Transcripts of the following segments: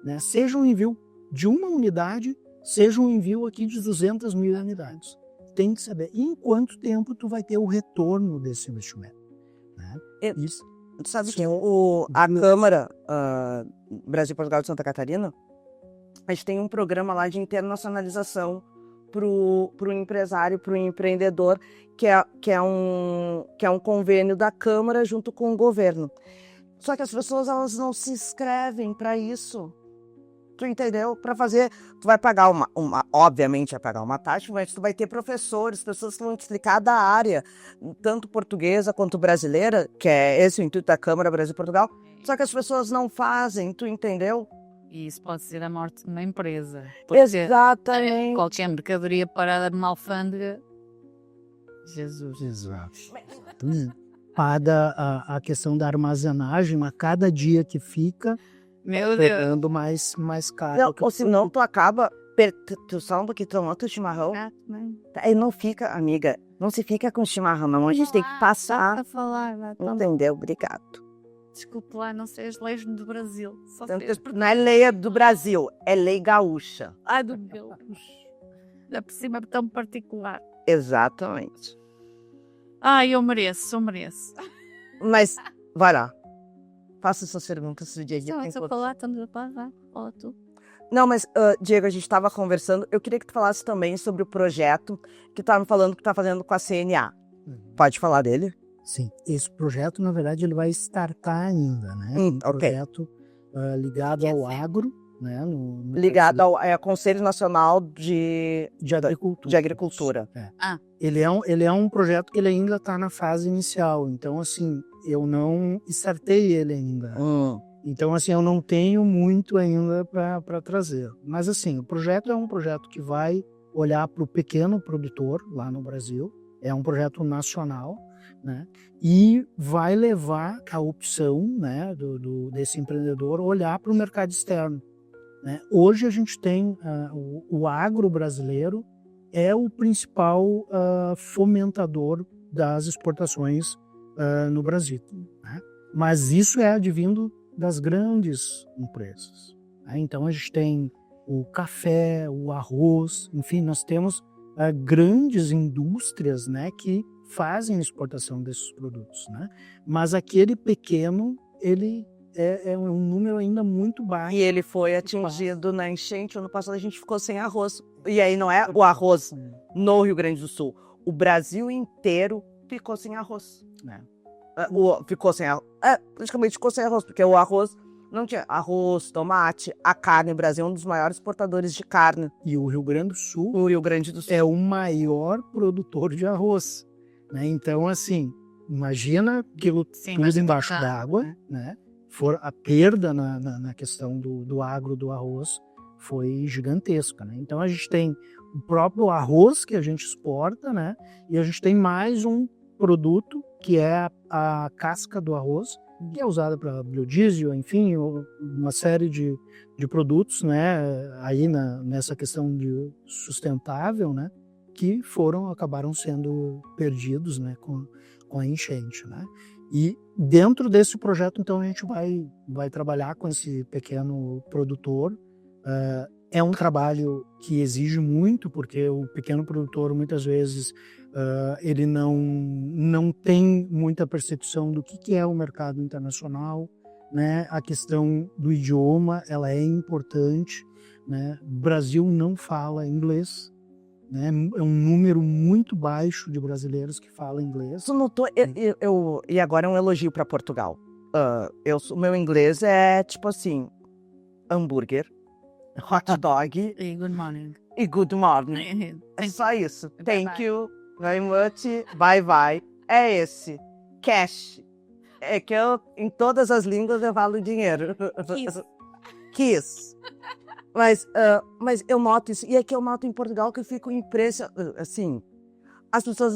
né? Seja um envio de uma unidade, seja um envio aqui de 200 mil unidades. Tem que saber em quanto tempo tu vai ter o retorno desse investimento, né? Isso. Tu sabe que a Câmara Brasil, Portugal de Santa Catarina, a gente tem um programa lá de internacionalização para o empresário, para o empreendedor, que é um convênio da Câmara junto com o governo. Só que as pessoas elas não se inscrevem para isso. Tu entendeu? Para fazer, tu vai pagar obviamente vai pagar uma taxa, mas tu vai ter professores, pessoas que vão te explicar da área, tanto portuguesa quanto brasileira, que é esse o intuito da Câmara Brasil-Portugal, só que as pessoas não fazem, tu entendeu? E isso pode ser a morte de uma empresa. Exatamente. Qualquer mercadoria parada numa alfândega, Jesus. Exato. A questão da armazenagem, a cada dia que fica, Meu pegando mais caro. Não, ou senão tu acaba, tu só um pouquinho tomando teu chimarrão, aí não fica, amiga, não se fica com chimarrão, não, a gente tem que passar, a falar, entendeu? Obrigado. Desculpe lá, não sei as leis do Brasil. Só Não é lei do Brasil, é lei gaúcha. Ai, do meu Deus. Ainda por cima é tão particular. Exatamente. Ai, eu mereço. Mas, vai lá. Faça suas perguntas do dia a dia. Estamos a falar, fala tu. Não, mas, Diego, a gente estava conversando. Eu queria que tu falasse também sobre o projeto que tu me falando que tá fazendo com a CNA. Pode falar dele? Sim, esse projeto, na verdade, ele vai startar ainda, né? Projeto ligado ao agro, né? Ligado ao Conselho Nacional de Agricultura. Ele é um projeto que ele ainda está na fase inicial, então, assim, eu não startei ele ainda. Então, assim, eu não tenho muito ainda para trazer. Mas, assim, o projeto é um projeto que vai olhar para o pequeno produtor lá no Brasil, é um projeto nacional, né? E vai levar a opção, né, desse empreendedor olhar para o mercado externo, né? Hoje a gente tem o agro brasileiro é o principal fomentador das exportações no Brasil, né? Mas isso é advindo das grandes empresas, né? Então a gente tem o café, o arroz, enfim, nós temos grandes indústrias, né, que fazem exportação desses produtos, né? Mas aquele pequeno, ele é um número ainda muito baixo. E ele foi atingido na enchente. Ano passado a gente ficou sem arroz. E aí não é o arroz no Rio Grande do Sul. O Brasil inteiro ficou sem arroz. Praticamente ficou sem arroz, porque o arroz não tinha arroz, tomate, a carne. O Brasil é um dos maiores exportadores de carne. E o Rio Grande do Sul, é o maior produtor de arroz, né? Então, assim, imagina aquilo tudo embaixo d'água, né? A perda na questão do agro, do arroz, foi gigantesca, né? Então, a gente tem o próprio arroz que a gente exporta, né? E a gente tem mais um produto, que é a casca do arroz, que é usada para biodiesel, enfim, uma série de produtos, né? Aí nessa questão de sustentável, né? Que acabaram sendo perdidos, né? Com a enchente, né? E dentro desse projeto, então, a gente vai trabalhar com esse pequeno produtor. É um trabalho que exige muito, porque o pequeno produtor, muitas vezes, ele não tem muita percepção do que é o mercado internacional, né? A questão do idioma, ela é importante, né? O Brasil não fala inglês, né? É um número muito baixo de brasileiros que falam inglês. E agora é um elogio para Portugal. O meu inglês é tipo assim, hambúrguer, hot dog E good morning. e good morning. É só isso. Thank you very much. Bye. É esse. Cash. É que em todas as línguas eu falo dinheiro. Kiss. Mas eu noto isso. E aqui eu noto em Portugal que eu fico impressionado. Assim,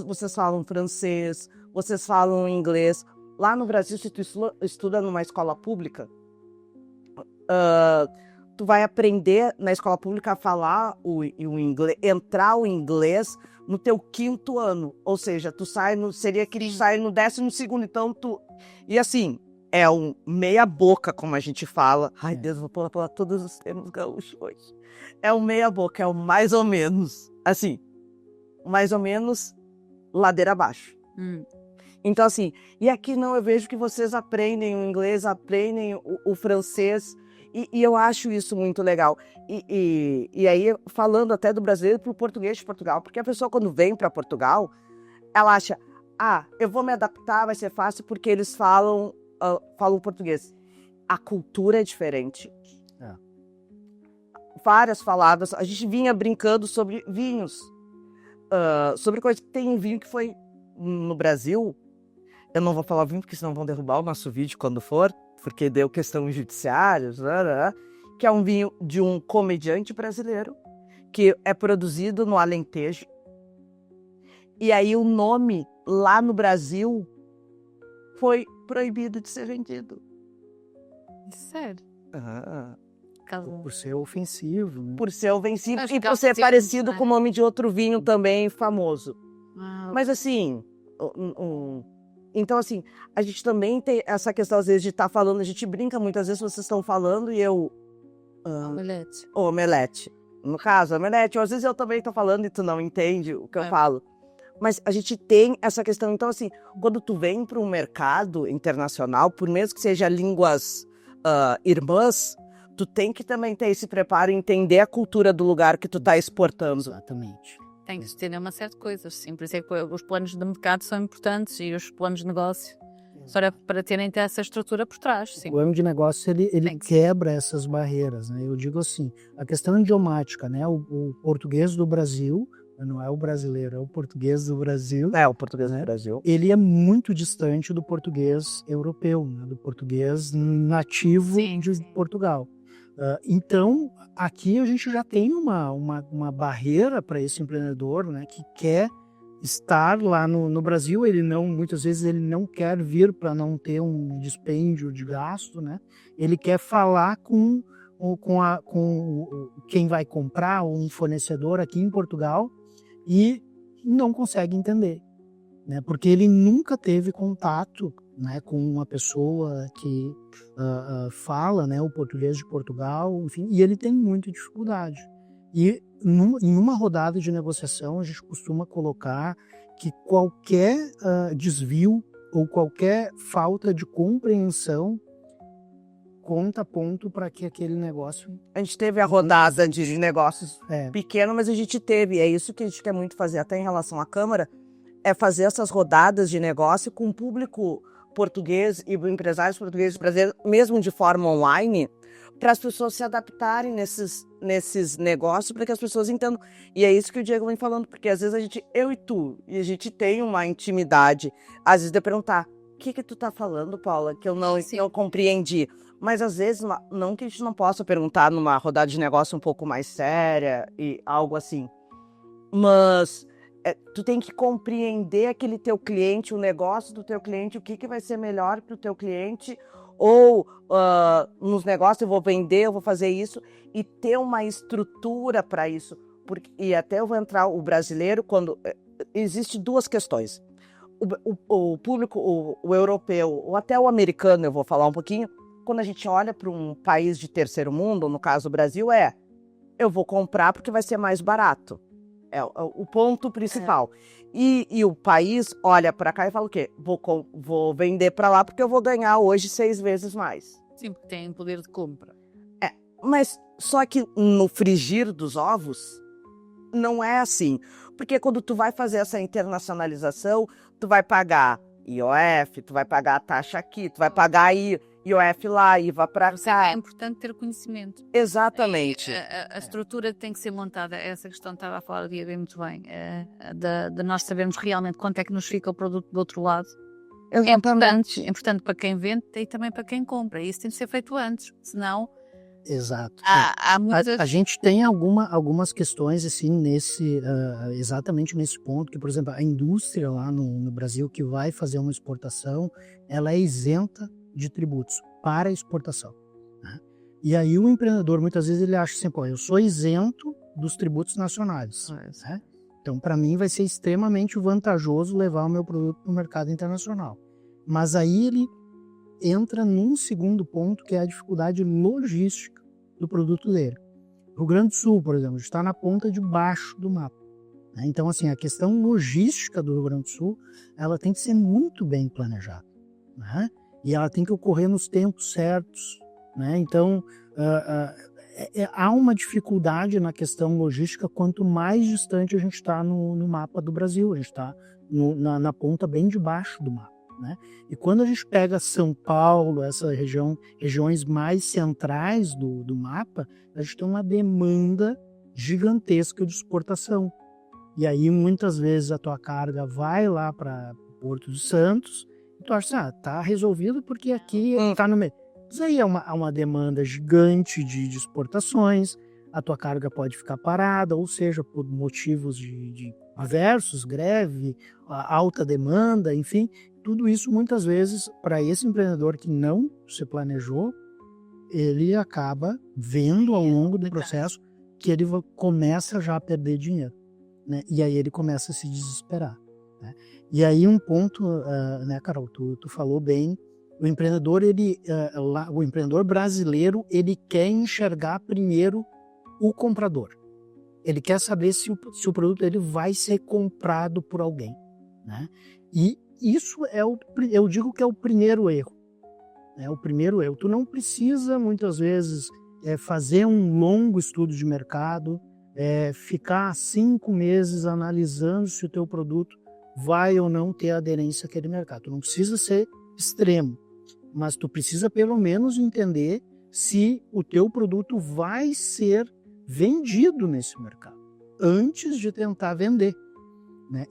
vocês falam francês, vocês falam inglês. Lá no Brasil, se tu estuda numa escola pública, tu vai aprender na escola pública a falar o inglês, entrar o inglês no teu 5º ano. Ou seja, tu sai no 12º, então tu... E assim, é um meia boca, como a gente fala. Ai, Deus, vou pular todos os termos gaúchos hoje. É um meia boca, é um mais ou menos, assim, mais ou menos ladeira abaixo. Então, assim, e aqui não, eu vejo que vocês aprendem o inglês, aprendem o francês, e eu acho isso muito legal. E aí, falando até do brasileiro para o português de Portugal, porque a pessoa quando vem para Portugal, ela acha, eu vou me adaptar, vai ser fácil, porque eles falam português. A cultura é diferente. Várias faladas, a gente vinha brincando sobre vinhos, sobre coisa que tem um vinho que foi no Brasil. Eu não vou falar vinho, porque senão vão derrubar o nosso vídeo quando for, porque deu questão judiciária, que é um vinho de um comediante brasileiro, que é produzido no Alentejo. E aí o nome lá no Brasil foi proibido de ser vendido. Sério? Por ser ofensivo, né? Por ser ofensivo Acho e que por ser parecido né? com o nome de outro vinho também famoso. Ah, Mas assim, então assim, a gente também tem essa questão às vezes de estar falando, a gente brinca muitas vezes, vocês estão falando e eu... omelete. Omelete. No caso, omelete, ou às vezes eu também estou falando e tu não entende o que eu falo. Mas a gente tem essa questão, então assim, quando tu vem para um mercado internacional, por mesmo que seja línguas irmãs, tu tem que também ter esse preparo e entender a cultura do lugar que tu tá exportando. Exatamente. Tem que se ter uma série de coisas, sim. Por isso é que os planos de mercado são importantes e os planos de negócio para terem essa estrutura por trás, sim. O plano de negócio, ele quebra essas barreiras, né? Eu digo assim, a questão idiomática, né? O português do Brasil, não é o brasileiro, é o português do Brasil. É, o português do Brasil. Ele é muito distante do português europeu, né? Do português nativo de Portugal. Então, aqui a gente já tem uma barreira para esse empreendedor, né, que quer estar lá no Brasil. Muitas vezes ele não quer vir para não ter um dispêndio de gasto, né? Ele quer falar com quem vai comprar, um fornecedor aqui em Portugal, e não consegue entender, né? Porque ele nunca teve contato, né, com uma pessoa que fala, né, o português de Portugal, enfim, e ele tem muita dificuldade. E em uma rodada de negociação, a gente costuma colocar que qualquer desvio ou qualquer falta de compreensão conta ponto para que aquele negócio... A gente teve a rodada de negócios pequeno, mas a gente teve, é isso que a gente quer muito fazer, até em relação à Câmara, é fazer essas rodadas de negócio com o público português e empresários portugueses brasileiros, mesmo de forma online, para as pessoas se adaptarem nesses negócios, para que as pessoas entendam. E é isso que o Diego vem falando, porque às vezes eu e tu, e a gente tem uma intimidade, às vezes de perguntar, o que tu tá falando, Paula, que eu não compreendi. Mas às vezes, não que a gente não possa perguntar numa rodada de negócio um pouco mais séria e algo assim, mas... tu tem que compreender aquele teu cliente, o negócio do teu cliente, o que vai ser melhor para o teu cliente, ou nos negócios eu vou vender, eu vou fazer isso, e ter uma estrutura para isso. E até eu vou entrar o brasileiro, quando existe duas questões. O público, o europeu, ou até o americano, eu vou falar um pouquinho, quando a gente olha para um país de terceiro mundo, no caso o Brasil, eu vou comprar porque vai ser mais barato. É o ponto principal. E o país olha para cá e fala o quê? Vou vender para lá porque eu vou ganhar hoje 6 vezes mais. Sim, porque tem poder de compra. Mas só que no frigir dos ovos, não é assim. Porque quando tu vai fazer essa internacionalização, tu vai pagar IOF, tu vai pagar a taxa aqui, tu vai pagar IOF lá, IVA para... É importante ter conhecimento. Exatamente. A estrutura tem que ser montada. Essa questão estava a falar o Diego muito bem. De nós sabermos realmente quanto é que nos fica o produto do outro lado. Exatamente. É importante para quem vende e também para quem compra. Isso tem de ser feito antes, senão... Exato. Há muitas... A gente tem algumas questões assim exatamente nesse ponto, que, por exemplo, a indústria lá no Brasil que vai fazer uma exportação, ela é isenta de tributos para exportação, né? E aí o empreendedor, muitas vezes, ele acha assim, pô, eu sou isento dos tributos nacionais, né? Então, para mim, vai ser extremamente vantajoso levar o meu produto para o mercado internacional. Mas aí ele entra num segundo ponto, que é a dificuldade logística do produto dele. O Rio Grande do Sul, por exemplo, está na ponta de baixo do mapa, né? Então, assim, a questão logística do Rio Grande do Sul, ela tem que ser muito bem planejada, né? E ela tem que ocorrer nos tempos certos, né? Então, há uma dificuldade na questão logística quanto mais distante a gente está no mapa do Brasil, a gente está na ponta bem de baixo do mapa, né? E quando a gente pega São Paulo, essa regiões mais centrais do mapa, a gente tem uma demanda gigantesca de exportação. E aí, muitas vezes, a tua carga vai lá para Porto de Santos e tu acha, tá resolvido porque aqui está no meio. Isso aí é uma demanda gigante de exportações, a tua carga pode ficar parada, ou seja, por motivos de diversos, greve, alta demanda, enfim, tudo isso muitas vezes, para esse empreendedor que não se planejou, ele acaba vendo ao longo do processo que ele começa já a perder dinheiro, né? E aí ele começa a se desesperar, né? E aí um ponto, né, Carol, tu falou bem, o empreendedor, o empreendedor brasileiro, ele quer enxergar primeiro o comprador. Ele quer saber se o produto dele vai ser comprado por alguém, né? E isso eu digo que é o primeiro erro. É o primeiro erro. Tu não precisa, muitas vezes, fazer um longo estudo de mercado, ficar 5 meses analisando se o teu produto vai ou não ter aderência àquele mercado. Tu não precisa ser extremo, mas tu precisa pelo menos entender se o teu produto vai ser vendido nesse mercado, antes de tentar vender.